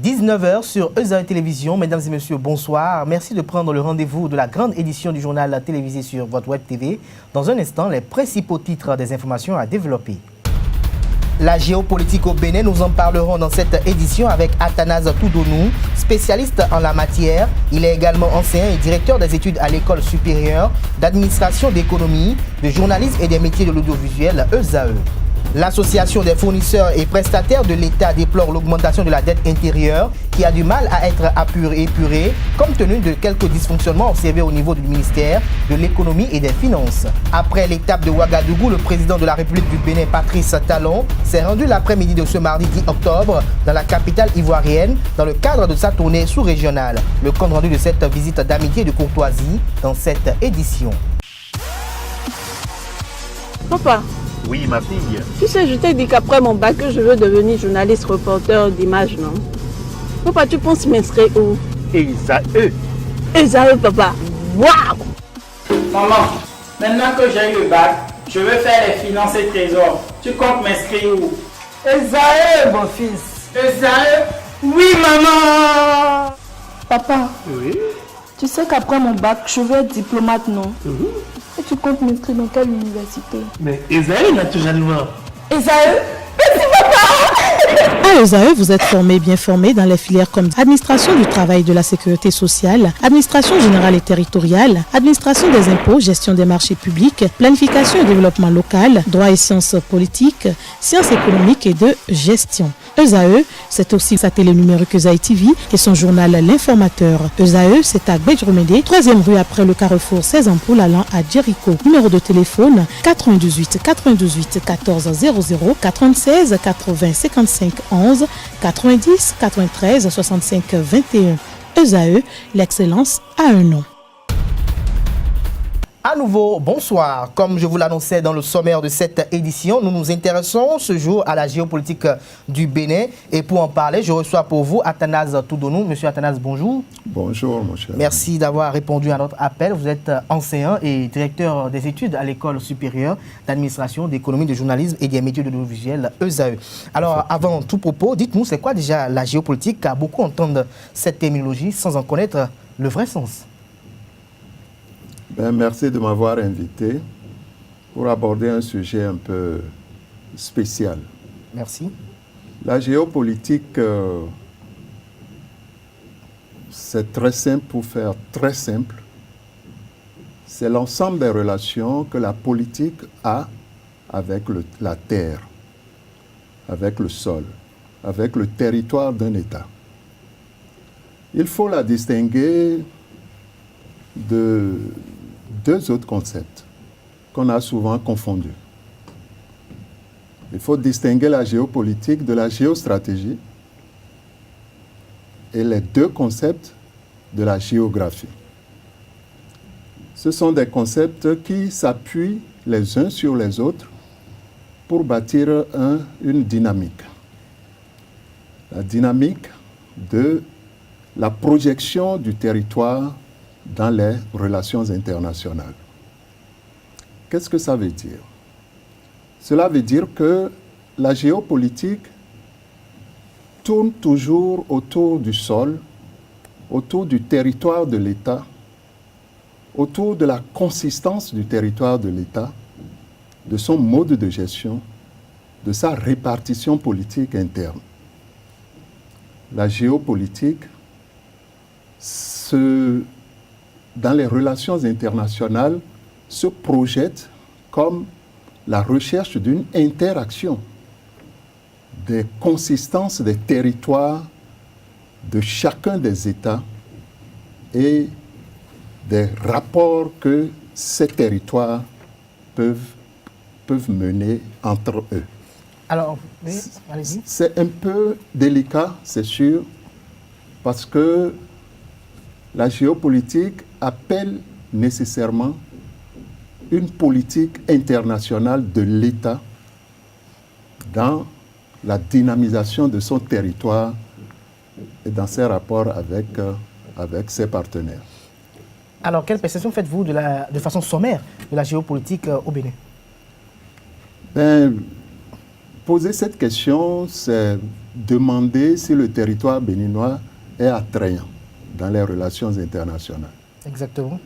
19 h sur ESAE Télévision. Mesdames et messieurs, bonsoir. Merci de prendre le rendez-vous de la grande édition du journal télévisé sur votre web TV. Dans un instant, les principaux titres des informations à développer. La géopolitique au Bénin, nous en parlerons dans cette édition avec Athanase Toudonou, spécialiste en la matière. Il est également enseignant et directeur des études à l'École supérieure d'administration d'économie, de journalisme et des métiers de l'audiovisuel ESAE. L'Association des fournisseurs et prestataires de l'État déplore l'augmentation de la dette intérieure qui a du mal à être épurée compte tenu de quelques dysfonctionnements observés au niveau du ministère de l'économie et des finances. Après l'étape de Ouagadougou, le président de la République du Bénin, Patrice Talon, s'est rendu l'après-midi de ce mardi 10 octobre dans la capitale ivoirienne dans le cadre de sa tournée sous-régionale. Le compte rendu de cette visite d'amitié et de courtoisie dans cette édition. Papa. Oui, ma fille. Tu sais, je t'ai dit qu'après mon bac, je veux devenir journaliste reporter d'images, non? Papa, tu penses m'inscrire où? ESAE. ESAE, papa. Waouh! Maman, maintenant que j'ai eu le bac, je veux faire les finances et trésors. Tu comptes m'inscrire où? ESAE, mon fils. ESAE? Oui, maman! Papa, Oui. tu sais qu'après mon bac, je veux être diplomate, non? Et tu comptes m'inscrire dans quelle université? Mais ESAE, naturellement. ESAE? À ESAE, vous êtes bien formé dans les filières comme administration du travail et de la sécurité sociale, administration générale et territoriale, administration des impôts, gestion des marchés publics, planification et développement local, droit et sciences politiques, sciences économiques et de gestion. ESAE, c'est aussi sa télé numérique ESAE TV et son journal L'Informateur. ESAE, c'est à Bedjromede, 3e rue après le carrefour 16 ampoules allant à Jericho. Numéro de téléphone 98 98 14 00 96 80 55 11 90 93 65 21. ESAE, l'excellence a un nom. À nouveau, bonsoir. Comme je vous l'annonçais dans le sommaire de cette édition, nous nous intéressons ce jour à la géopolitique du Bénin. Et pour en parler, je reçois pour vous Athanase Toudonou. Monsieur Athanase, bonjour. Bonjour, mon cher. Merci d'avoir répondu à notre appel. Vous êtes enseignant et directeur des études à l'École supérieure d'administration, d'économie, de journalisme et des métiers de l'audiovisuel ESAE. Alors, avant tout propos, dites-nous, c'est quoi déjà la géopolitique? Car beaucoup entendent cette terminologie sans en connaître le vrai sens. Merci de m'avoir invité pour aborder un sujet un peu spécial. Merci. La géopolitique, c'est très simple pour faire très simple. C'est l'ensemble des relations que la politique a avec la terre, avec le sol, avec le territoire d'un État. Il faut la distinguer de deux autres concepts qu'on a souvent confondus. Il faut distinguer la géopolitique de la géostratégie et les deux concepts de la géographie. Ce sont des concepts qui s'appuient les uns sur les autres pour bâtir une dynamique. La dynamique de la projection du territoire dans les relations internationales. Qu'est-ce que ça veut dire? Cela veut dire que la géopolitique tourne toujours autour du sol, autour du territoire de l'État, autour de la consistance du territoire de l'État, de son mode de gestion, de sa répartition politique interne. La géopolitique dans les relations internationales, se projette comme la recherche d'une interaction des consistances des territoires de chacun des États et des rapports que ces territoires peuvent mener entre eux. Alors, oui, allez-y. C'est un peu délicat, c'est sûr, parce que la géopolitique appelle nécessairement une politique internationale de l'État dans la dynamisation de son territoire et dans ses rapports avec ses partenaires. Alors, quelle perception faites-vous de façon sommaire de la géopolitique au Bénin? Poser cette question, c'est demandé si le territoire béninois est attrayant dans les relations internationales. Exactement.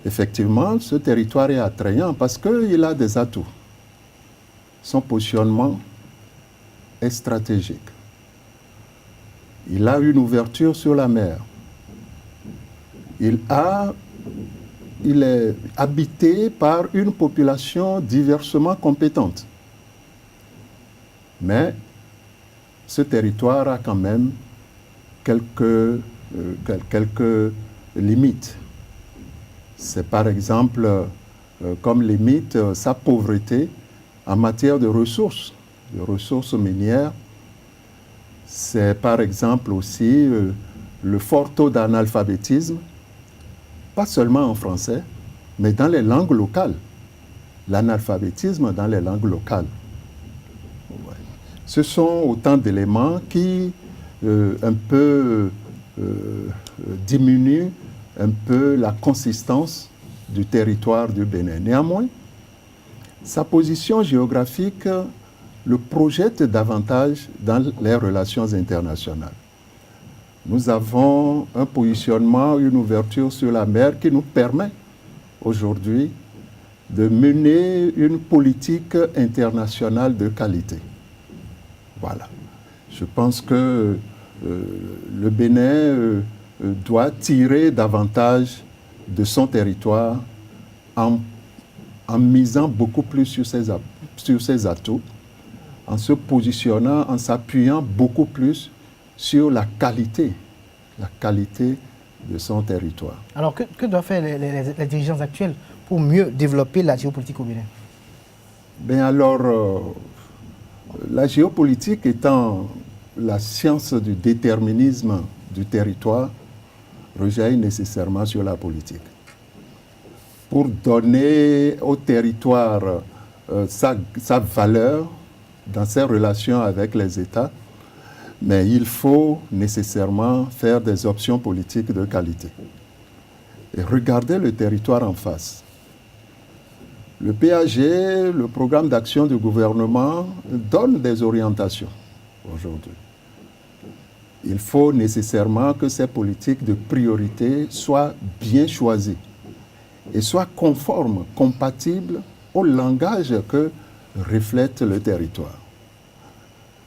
Effectivement, ce territoire est attrayant parce qu'il a des atouts. Son positionnement est stratégique. Il a une ouverture sur la mer. Il est habité par une population diversement compétente. Mais ce territoire a quand même quelques limites. C'est par exemple, comme limite, sa pauvreté en matière de ressources minières. C'est par exemple aussi le fort taux d'analphabétisme, pas seulement en français, mais dans les langues locales. L'analphabétisme dans les langues locales. Ouais. Ce sont autant d'éléments qui un peu diminuent un peu la consistance du territoire du Bénin. Néanmoins, sa position géographique le projette davantage dans les relations internationales. Nous avons un positionnement, une ouverture sur la mer qui nous permet aujourd'hui de mener une politique internationale de qualité. Voilà. Je pense que le Bénin doit tirer davantage de son territoire en misant beaucoup plus sur ses atouts, en se positionnant, en s'appuyant beaucoup plus sur la qualité de son territoire. Alors, que doivent faire les dirigeants actuels pour mieux développer la géopolitique au Bénin? Bien alors, la géopolitique étant la science du déterminisme du territoire, rejaillit nécessairement sur la politique. Pour donner au territoire sa valeur dans ses relations avec les États, mais il faut nécessairement faire des options politiques de qualité. Et regarder le territoire en face. Le PAG, le programme d'action du gouvernement, donne des orientations aujourd'hui. Il faut nécessairement que ces politiques de priorité soient bien choisies et soient conformes, compatibles au langage que reflète le territoire.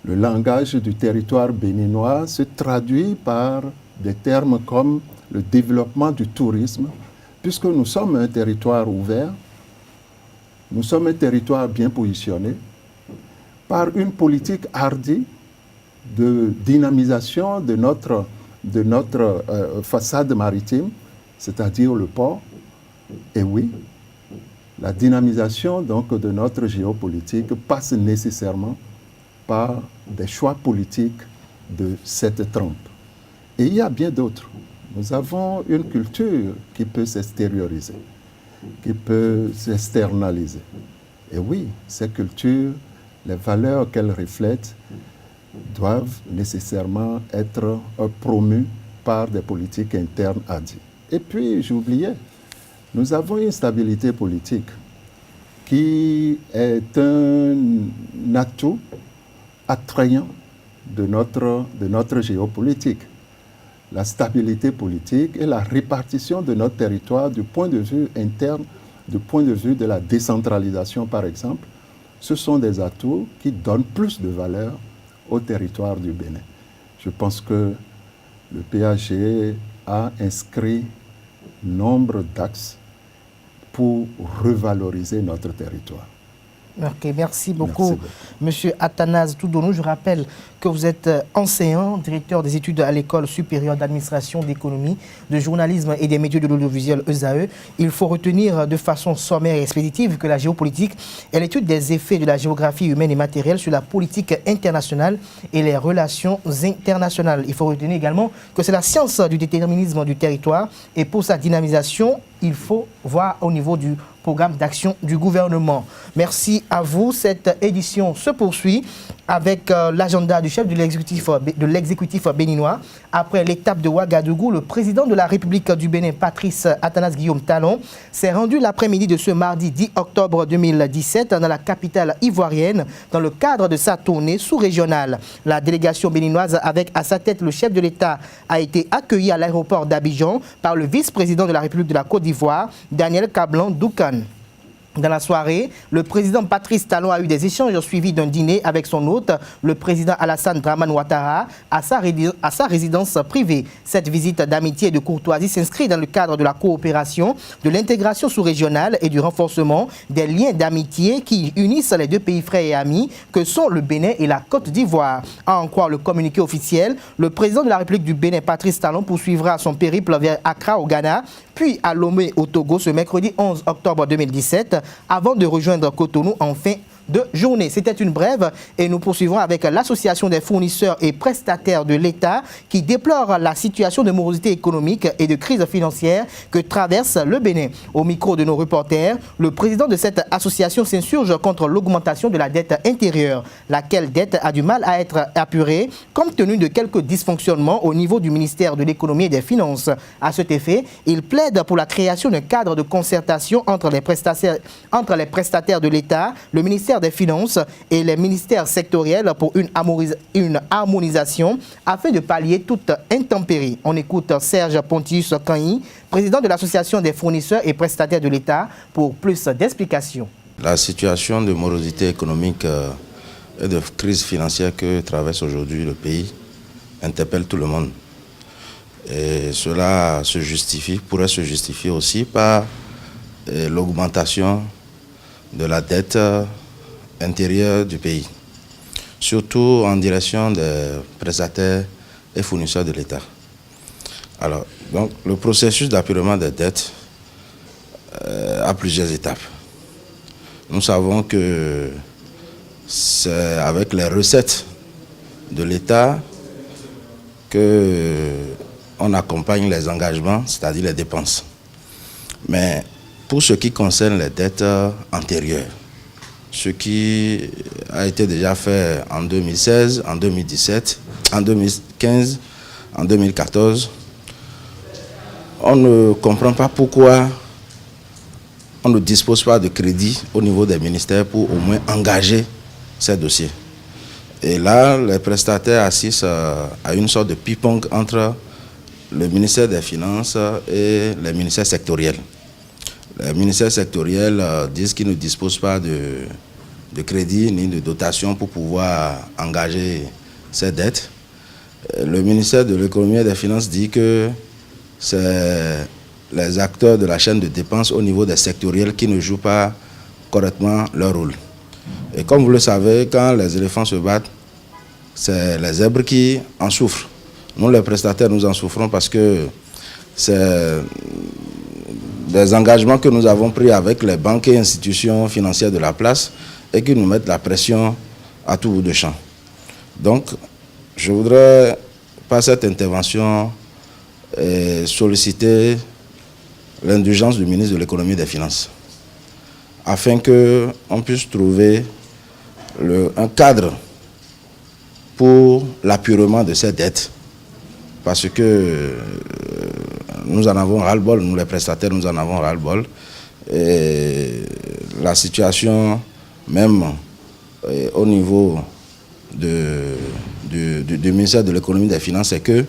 Le langage du territoire béninois se traduit par des termes comme le développement du tourisme, puisque nous sommes un territoire ouvert, nous sommes un territoire bien positionné, par une politique hardie de dynamisation de notre façade maritime, c'est-à-dire le port. Et oui, la dynamisation donc de notre géopolitique passe nécessairement par des choix politiques de cette trempe. Et il y a bien d'autres. Nous avons une culture qui peut s'extérioriser, qui peut s'externaliser. Et oui, ces cultures, les valeurs qu'elles reflètent, doivent nécessairement être promues par des politiques internes hardies. Et puis, j'oubliais, nous avons une stabilité politique qui est un atout attrayant de notre géopolitique. La stabilité politique et la répartition de notre territoire du point de vue interne, du point de vue de la décentralisation par exemple, ce sont des atouts qui donnent plus de valeur au territoire du Bénin. Je pense que le PAG a inscrit nombre d'axes pour revaloriser notre territoire. Ok, merci beaucoup, Monsieur Athanase Toudonou. Je rappelle que vous êtes enseignant, directeur des études à l'École supérieure d'administration, d'économie, de journalisme et des médias de l'audiovisuel ESAE. Il faut retenir de façon sommaire et expéditive que la géopolitique est l'étude des effets de la géographie humaine et matérielle sur la politique internationale et les relations internationales. Il faut retenir également que c'est la science du déterminisme du territoire et pour sa dynamisation, il faut voir au niveau du programme d'action du gouvernement. Merci à vous. Cette édition se poursuit avec l'agenda du chef de l'exécutif béninois. Après l'étape de Ouagadougou, le président de la République du Bénin, Patrice Athanase Guillaume Talon, s'est rendu l'après-midi de ce mardi 10 octobre 2017 dans la capitale ivoirienne dans le cadre de sa tournée sous-régionale. La délégation béninoise avec à sa tête le chef de l'État a été accueillie à l'aéroport d'Abidjan par le vice-président de la République de la Côte d'Ivoire, Daniel Kablan-Doukan. Dans la soirée, le président Patrice Talon a eu des échanges suivis d'un dîner avec son hôte, le président Alassane Dramane Ouattara, à sa résidence privée. Cette visite d'amitié et de courtoisie s'inscrit dans le cadre de la coopération, de l'intégration sous-régionale et du renforcement des liens d'amitié qui unissent les deux pays frères et amis que sont le Bénin et la Côte d'Ivoire. À en croire le communiqué officiel, le président de la République du Bénin, Patrice Talon, poursuivra son périple vers Accra au Ghana, puis à Lomé au Togo ce mercredi 11 octobre 2017, avant de rejoindre Cotonou en fin de journée. C'était une brève et nous poursuivons avec l'association des fournisseurs et prestataires de l'État qui déplore la situation de morosité économique et de crise financière que traverse le Bénin. Au micro de nos reporters, le président de cette association s'insurge contre l'augmentation de la dette intérieure, laquelle dette a du mal à être apurée compte tenu de quelques dysfonctionnements au niveau du ministère de l'économie et des finances. À cet effet, il plaide pour la création d'un cadre de concertation entre les prestataires de l'État, le ministère des Finances et les ministères sectoriels pour une harmonisation afin de pallier toute intempérie. On écoute Serge Pontius Kanyi, président de l'Association des fournisseurs et prestataires de l'État, pour plus d'explications. La situation de morosité économique et de crise financière que traverse aujourd'hui le pays interpelle tout le monde. Et cela pourrait se justifier aussi par l'augmentation de la dette intérieure du pays, surtout en direction des prestataires et fournisseurs de l'État. Alors, donc, le processus d'apurement des dettes a plusieurs étapes. Nous savons que c'est avec les recettes de l'État qu'on accompagne les engagements, c'est-à-dire les dépenses. Mais pour ce qui concerne les dettes antérieures, ce qui a été déjà fait en 2016, en 2017, en 2015, en 2014, on ne comprend pas pourquoi on ne dispose pas de crédit au niveau des ministères pour au moins engager ces dossiers. Et là, les prestataires assistent à une sorte de ping-pong entre le ministère des Finances et les ministères sectoriels. Les ministères sectoriels disent qu'ils ne disposent pas de crédit ni de dotation pour pouvoir engager ces dettes. Le ministère de l'économie et des finances dit que c'est les acteurs de la chaîne de dépenses au niveau des sectoriels qui ne jouent pas correctement leur rôle. Et comme vous le savez, quand les éléphants se battent, c'est les zèbres qui en souffrent. Nous, les prestataires, nous en souffrons parce que c'est des engagements que nous avons pris avec les banques et institutions financières de la place et qui nous mettent la pression à tout bout de champ. Donc, je voudrais, par cette intervention, solliciter l'indulgence du ministre de l'économie et des finances afin qu'on puisse trouver un cadre pour l'apurement de ces dettes. Parce que nous en avons ras-le-bol, nous les prestataires, nous en avons ras-le-bol. Et la situation, même au niveau du ministère de l'économie et des finances, c'est que,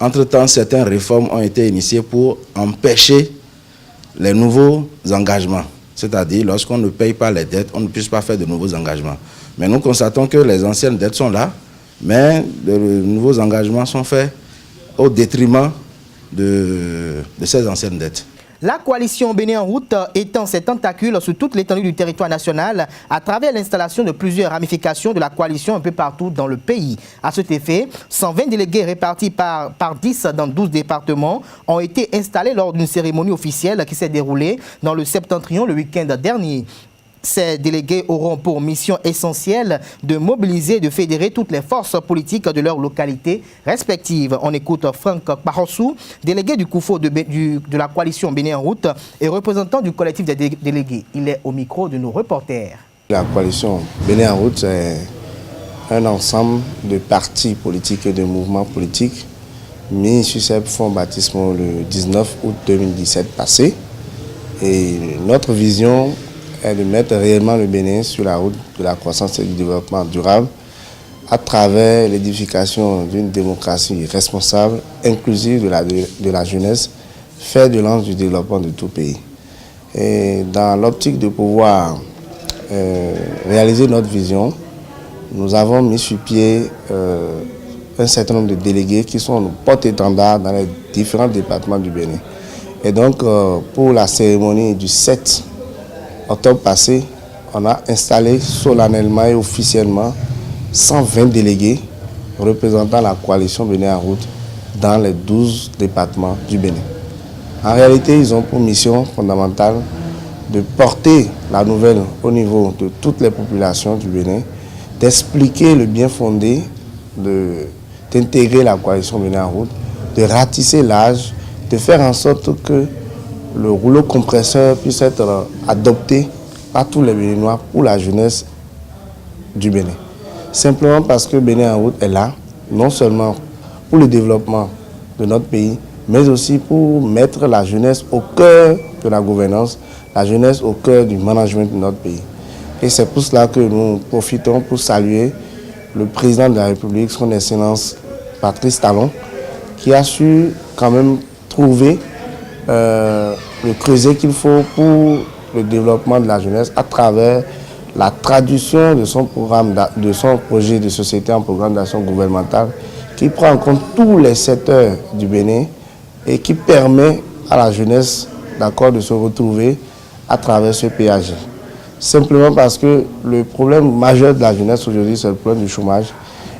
entre-temps, certaines réformes ont été initiées pour empêcher les nouveaux engagements. C'est-à-dire, lorsqu'on ne paye pas les dettes, on ne puisse pas faire de nouveaux engagements. Mais nous constatons que les anciennes dettes sont là, mais de nouveaux engagements sont faits au détriment de ces anciennes dettes. La coalition Bénin en route étend ses tentacules sur toute l'étendue du territoire national à travers l'installation de plusieurs ramifications de la coalition un peu partout dans le pays. À cet effet, 120 délégués répartis par 10 dans 12 départements ont été installés lors d'une cérémonie officielle qui s'est déroulée dans le Septentrion le week-end dernier. Ces délégués auront pour mission essentielle de mobiliser et de fédérer toutes les forces politiques de leur localité respective. On écoute Franck Parossou, délégué du COUFO de la coalition Bénin en route et représentant du collectif des délégués. Il est au micro de nos reporters. La coalition Bénin en route, c'est un ensemble de partis politiques et de mouvements politiques mis sur ce fonds baptismaux le 19 août 2017 passé. Et notre vision est de mettre réellement le Bénin sur la route de la croissance et du développement durable à travers l'édification d'une démocratie responsable, inclusive de la jeunesse, fer de lance du développement de tout pays. Et dans l'optique de pouvoir réaliser notre vision, nous avons mis sur pied un certain nombre de délégués qui sont nos porte-étendards dans les différents départements du Bénin. Et donc, pour la cérémonie du 7 octobre passé, on a installé solennellement et officiellement 120 délégués représentant la coalition Bénin en route dans les 12 départements du Bénin. En réalité, ils ont pour mission fondamentale de porter la nouvelle au niveau de toutes les populations du Bénin, d'expliquer le bien fondé d'intégrer la coalition Bénin en route, de ratisser l'âge, de faire en sorte que le rouleau compresseur puisse être adopté par tous les Béninois pour la jeunesse du Bénin. Simplement parce que Bénin en route est là, non seulement pour le développement de notre pays, mais aussi pour mettre la jeunesse au cœur de la gouvernance, la jeunesse au cœur du management de notre pays. Et c'est pour cela que nous profitons pour saluer le président de la République, son Excellence Patrice Talon, qui a su quand même trouver le creuset qu'il faut pour le développement de la jeunesse à travers la traduction de son programme, de son projet de société en programme d'action gouvernementale qui prend en compte tous les secteurs du Bénin et qui permet à la jeunesse de se retrouver à travers ce PAG. Simplement parce que le problème majeur de la jeunesse aujourd'hui, c'est le problème du chômage.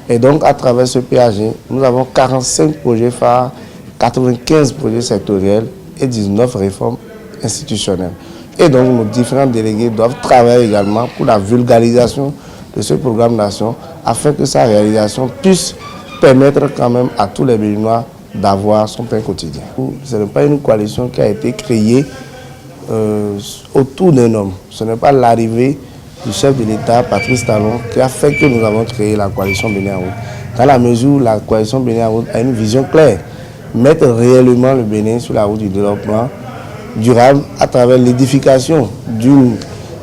Et donc, à travers ce PAG, nous avons 45 projets phares, 95 projets sectoriels et 19 réformes institutionnelles. Et donc, nos différents délégués doivent travailler également pour la vulgarisation de ce programme d'action afin que sa réalisation puisse permettre quand même à tous les Béninois d'avoir son pain quotidien. Ce n'est pas une coalition qui a été créée autour d'un homme. Ce n'est pas l'arrivée du chef de l'État, Patrice Talon, qui a fait que nous avons créé la coalition Bénin en route. Dans la mesure où la coalition Bénin en route a une vision claire, mettre réellement le Bénin sur la route du développement durable à travers l'édification d'une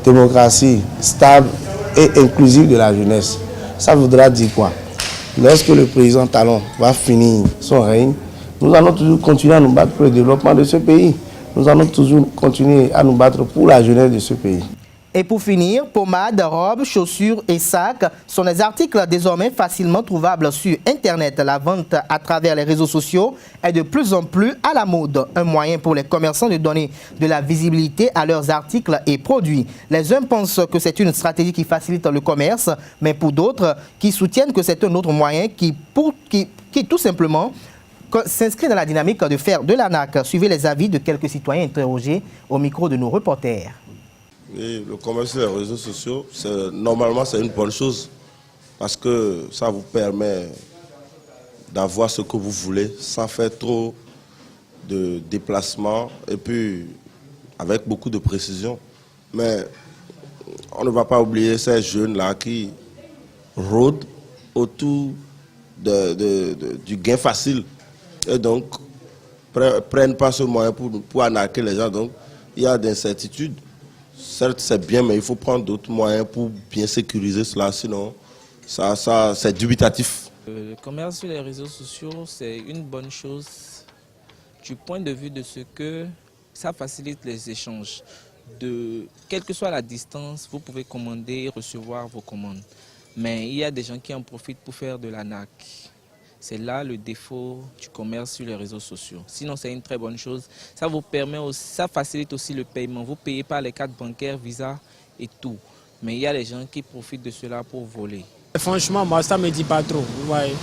démocratie stable et inclusive de la jeunesse. Ça voudra dire quoi? Lorsque le président Talon va finir son règne, nous allons toujours continuer à nous battre pour le développement de ce pays. Nous allons toujours continuer à nous battre pour la jeunesse de ce pays. Et pour finir, pommades, robes, chaussures et sacs sont des articles désormais facilement trouvables sur Internet. La vente à travers les réseaux sociaux est de plus en plus à la mode. Un moyen pour les commerçants de donner de la visibilité à leurs articles et produits. Les uns pensent que c'est une stratégie qui facilite le commerce, mais pour d'autres qui soutiennent que c'est un autre moyen qui tout simplement s'inscrit dans la dynamique de faire de l'arnaque. Suivez les avis de quelques citoyens interrogés au micro de nos reporters. Oui, le commerce sur les réseaux sociaux, normalement c'est une bonne chose parce que ça vous permet d'avoir ce que vous voulez sans faire trop de déplacements et puis avec beaucoup de précision. Mais on ne va pas oublier ces jeunes-là qui rôdent autour du gain facile et donc prennent pas ce moyen pour arnaquer les gens. Donc il y a des incertitudes. Certes, c'est bien, mais il faut prendre d'autres moyens pour bien sécuriser cela, sinon ça c'est dubitatif. Le commerce sur les réseaux sociaux, c'est une bonne chose du point de vue de ce que ça facilite les échanges. Quelle que soit la distance, vous pouvez commander et recevoir vos commandes. Mais il y a des gens qui en profitent pour faire de l'arnaque. C'est là le défaut du commerce sur les réseaux sociaux. Sinon, c'est une très bonne chose. Ça vous permet aussi, ça facilite aussi le paiement. Vous payez par les cartes bancaires, Visa et tout. Mais il y a des gens qui profitent de cela pour voler. Franchement, moi, ça ne me dit pas trop. Vous voyez.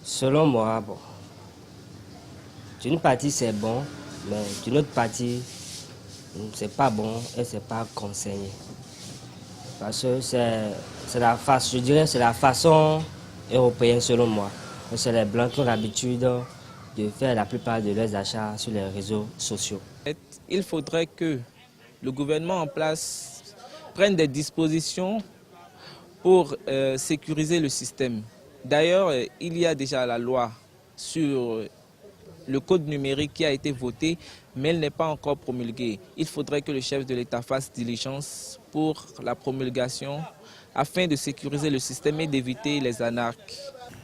Selon moi, bon, d'une partie, c'est bon, mais d'une autre partie, c'est pas bon et c'est pas conseillé. Parce que c'est la face, je dirais, c'est la façon européenne selon moi. C'est les Blancs qui ont l'habitude de faire la plupart de leurs achats sur les réseaux sociaux. Il faudrait que le gouvernement en place prenne des dispositions pour sécuriser le système. D'ailleurs, il y a déjà la loi sur le code numérique qui a été votée, mais elle n'est pas encore promulguée. Il faudrait que le chef de l'État fasse diligence pour la promulgation afin de sécuriser le système et d'éviter les anarques.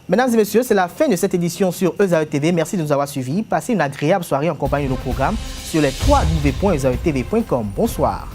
Mesdames et messieurs, c'est la fin de cette édition sur ESAE TV. Merci de nous avoir suivis. Passez une agréable soirée en compagnie de nos programmes sur les www.esaetv.com. Bonsoir.